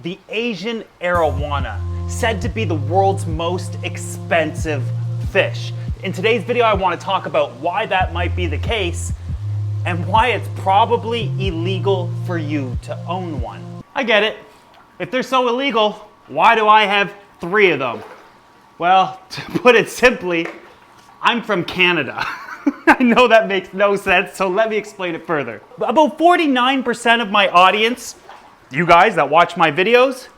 the Asian Arowana, said to be the world's most expensive fish. In today's video, I want to talk about why that might be the case and why it's probably illegal for you to own one. I get it. If they're so illegal, why do I have 3 of them? Well, to put it simply, I'm from Canada. I know that makes no sense, so let me explain it further. About 49% of my audience, you guys that watch my videos,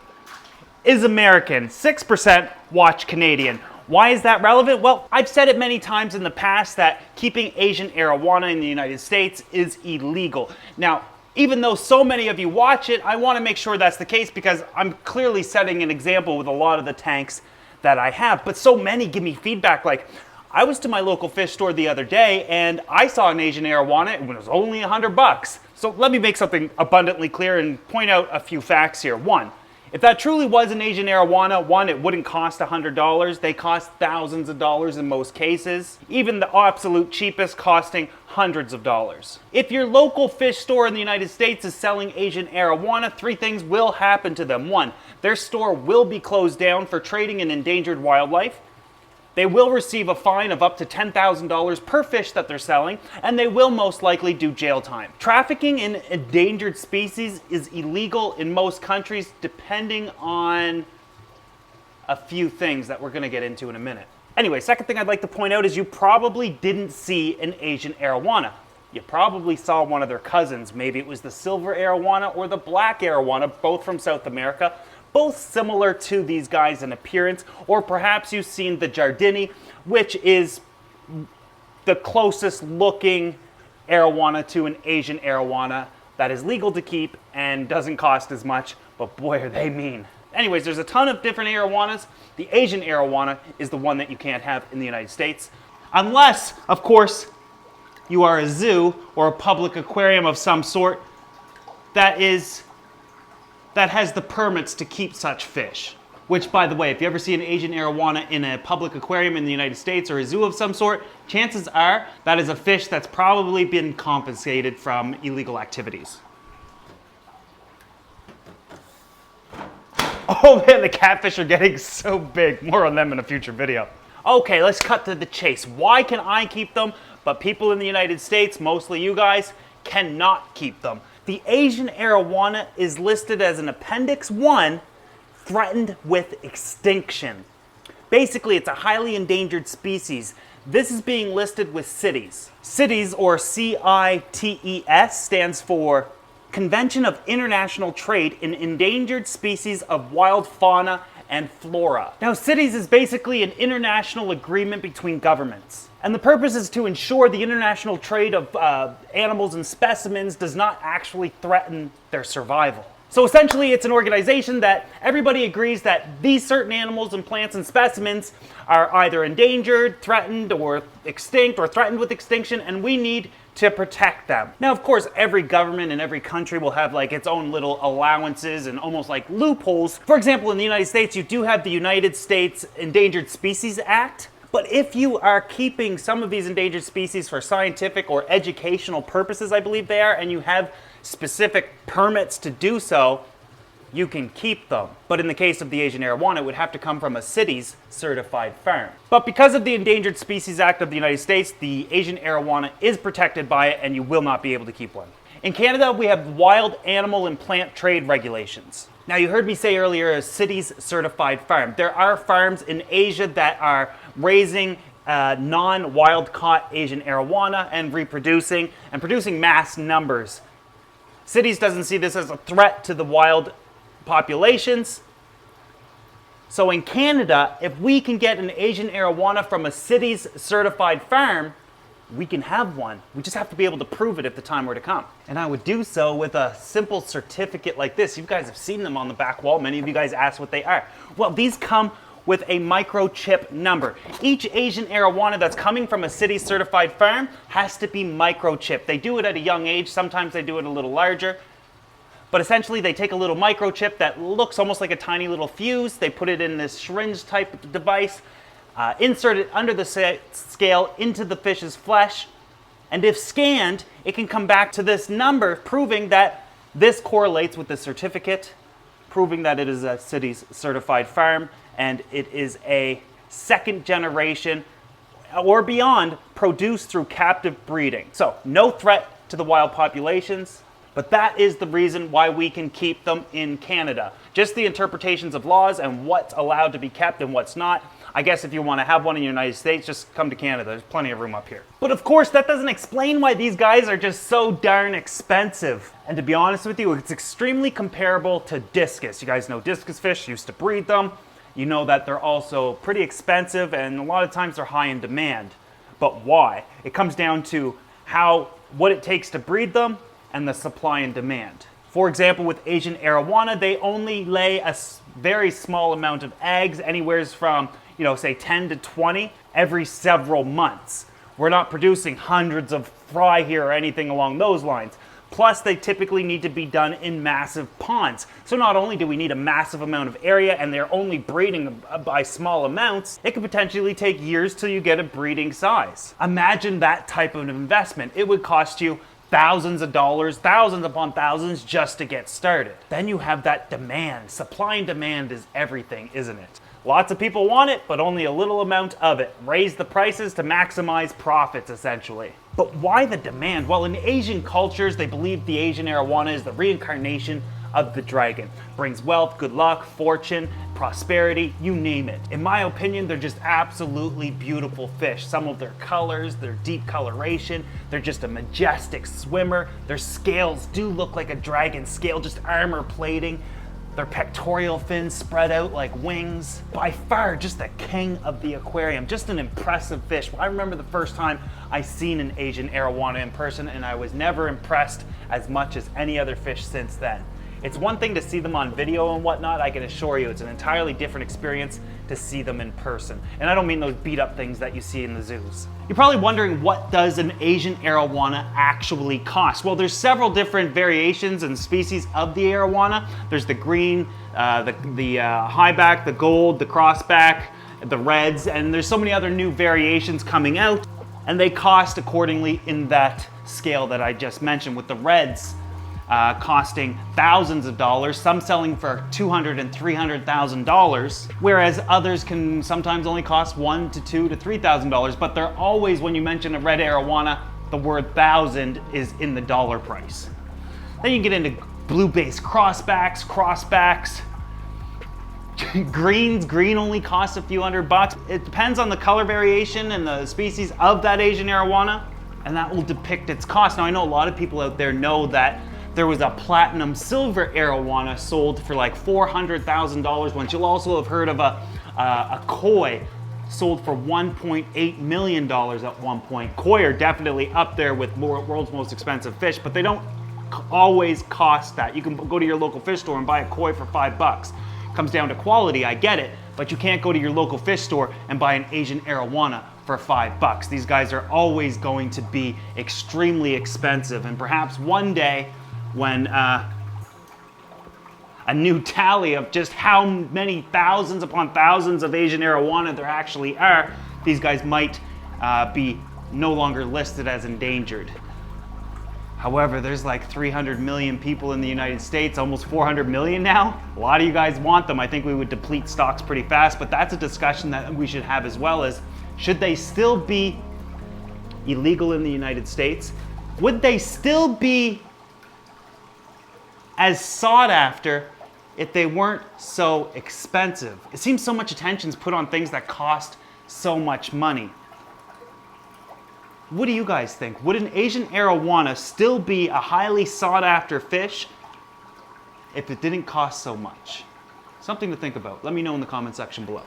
is American. 6% watch Canadian. Why is that relevant? Well, I've said it many times in the past that keeping Asian Arowana in the United States is illegal. Now, even though so many of you watch it, I want to make sure that's the case because I'm clearly setting an example with a lot of the tanks that I have. But so many give me feedback like, I was to my local fish store the other day and I saw an Asian Arowana and it was only $100. So let me make something abundantly clear and point out a few facts here. 1, if that truly was an Asian Arowana, 1, it wouldn't cost $100. They cost thousands of dollars in most cases, even the absolute cheapest costing hundreds of dollars. If your local fish store in the United States is selling Asian Arowana, 3 things will happen to them. 1, their store will be closed down for trading in endangered wildlife. They will receive a fine of up to $10,000 per fish that they're selling, and they will most likely do jail time. Trafficking in endangered species is illegal in most countries, depending on a few things that we're going to get into in a minute. Anyway, second thing I'd like to point out is you probably didn't see an Asian Arowana. You probably saw one of their cousins. Maybe it was the silver Arowana or the black Arowana, both from South America. Both similar to these guys in appearance, or perhaps you've seen the Jardini, which is the closest looking Arowana to an Asian Arowana that is legal to keep and doesn't cost as much, but boy are they mean. Anyways, there's a ton of different Arowanas. The Asian Arowana is the one that you can't have in the United States, unless, of course, you are a zoo or a public aquarium of some sort that has the permits to keep such fish. Which, by the way, if you ever see an Asian Arowana in a public aquarium in the United States or a zoo of some sort, chances are that is a fish that's probably been compensated from illegal activities. Oh man, the catfish are getting so big. More on them in a future video. Okay, let's cut to the chase. Why can I keep them, but people in the United States, mostly you guys, cannot keep them? The Asian Arowana is listed as an Appendix 1, threatened with extinction. Basically, it's a highly endangered species. This is being listed with CITES. CITES, or CITES, stands for Convention of International Trade in Endangered Species of Wild Fauna and Flora. Now, CITES is basically an international agreement between governments. And the purpose is to ensure the international trade of animals and specimens does not actually threaten their survival. So essentially, it's an organization that everybody agrees that these certain animals and plants and specimens are either endangered, threatened, or extinct, or threatened with extinction, and we need to protect them. Now, of course, every government and every country will have like its own little allowances and almost like loopholes. For example, in the United States, you do have the United States Endangered Species Act. But if you are keeping some of these endangered species for scientific or educational purposes, I believe they are, and you have specific permits to do so, you can keep them. But in the case of the Asian Arowana, it would have to come from a CITES certified farm. But because of the Endangered Species Act of the United States, the Asian Arowana is protected by it and you will not be able to keep one. In Canada, we have wild animal and plant trade regulations. Now, you heard me say earlier a CITES certified farm. There are farms in Asia that are raising non-wild caught Asian Arowana and reproducing and producing mass numbers. CITES doesn't see this as a threat to the wild populations. So in Canada, if we can get an Asian Arowana from a CITES certified farm, we can have one. We just have to be able to prove it if the time were to come. And I would do so with a simple certificate like this. You guys have seen them on the back wall. Many of you guys asked what they are. Well, these come with a microchip number. Each Asian Arowana that's coming from a CITES certified farm has to be microchipped. They do it at a young age. Sometimes they do it a little larger. But essentially, they take a little microchip that looks almost like a tiny little fuse. They put it in this syringe type device, insert it under the scale into the fish's flesh, and if scanned, it can come back to this number proving that this correlates with the certificate proving that it is a city's certified farm and it is a second generation or beyond produced through captive breeding. So no threat to the wild populations, but that is the reason why we can keep them in Canada. Just the interpretations of laws and what's allowed to be kept and what's not. I guess if you want to have one in the United States, just come to Canada. There's plenty of room up here. But of course, that doesn't explain why these guys are just so darn expensive. And to be honest with you, it's extremely comparable to discus. You guys know discus fish, used to breed them. You know that they're also pretty expensive and a lot of times they're high in demand. But why? It comes down to what it takes to breed them and the supply and demand. For example, with Asian Arowana, they only lay a very small amount of eggs, anywhere from, say 10 to 20 every several months. We're not producing hundreds of fry here or anything along those lines. Plus, they typically need to be done in massive ponds. So not only do we need a massive amount of area and they're only breeding by small amounts, it could potentially take years till you get a breeding size. Imagine that type of investment. It would cost you thousands of dollars, thousands upon thousands just to get started. Then you have that demand. Supply and demand is everything, isn't it? Lots of people want it, but only a little amount of it. Raise the prices to maximize profits, essentially. But why the demand? Well, in Asian cultures, they believe the Asian Arowana is the reincarnation of the dragon. Brings wealth, good luck, fortune, prosperity, you name it. In my opinion, they're just absolutely beautiful fish. Some of their colors, their deep coloration, they're just a majestic swimmer. Their scales do look like a dragon scale, just armor plating. Their pectoral fins spread out like wings. By far, just the king of the aquarium. Just an impressive fish. I remember the first time I seen an Asian Arowana in person and I was never impressed as much as any other fish since then. It's one thing to see them on video and whatnot. I can assure you it's an entirely different experience to see them in person. And I don't mean those beat up things that you see in the zoos. You're probably wondering, what does an Asian Arowana actually cost? Well, there's several different variations and species of the Arowana. There's the green, the high back, the gold, the crossback, the reds, and there's so many other new variations coming out. And they cost accordingly in that scale that I just mentioned, with the reds costing thousands of dollars, some selling for $200,000 and $300,000, whereas others can sometimes only cost $1,000 to $2,000 to $3,000. But they're always, when you mention a red Arowana, the word thousand is in the dollar price. Then you get into blue-based crossbacks, greens. Green only costs a few $100. It depends on the color variation and the species of that Asian Arowana, and that will depict its cost. Now, I know a lot of people out there know that there was a platinum silver Arowana sold for like $400,000 once. You'll also have heard of a koi sold for $1.8 million at one point. Koi are definitely up there with world's most expensive fish, but they don't always cost that. You can go to your local fish store and buy a koi for $5. Comes down to quality, I get it, but you can't go to your local fish store and buy an Asian Arowana for $5. These guys are always going to be extremely expensive, and perhaps one day, when a new tally of just how many thousands upon thousands of Asian Arowana there actually are, these guys might be no longer listed as endangered. However, there's like 300 million people in the United States, almost 400 million now. A lot of you guys want them. I think we would deplete stocks pretty fast, but that's a discussion that we should have as well. As should they still be illegal in the United States? Would they still be as sought after if they weren't so expensive? It seems so much attention is put on things that cost so much money. What do you guys think? Would an Asian Arowana still be a highly sought after fish if it didn't cost so much? Something to think about. Let me know in the comment section below.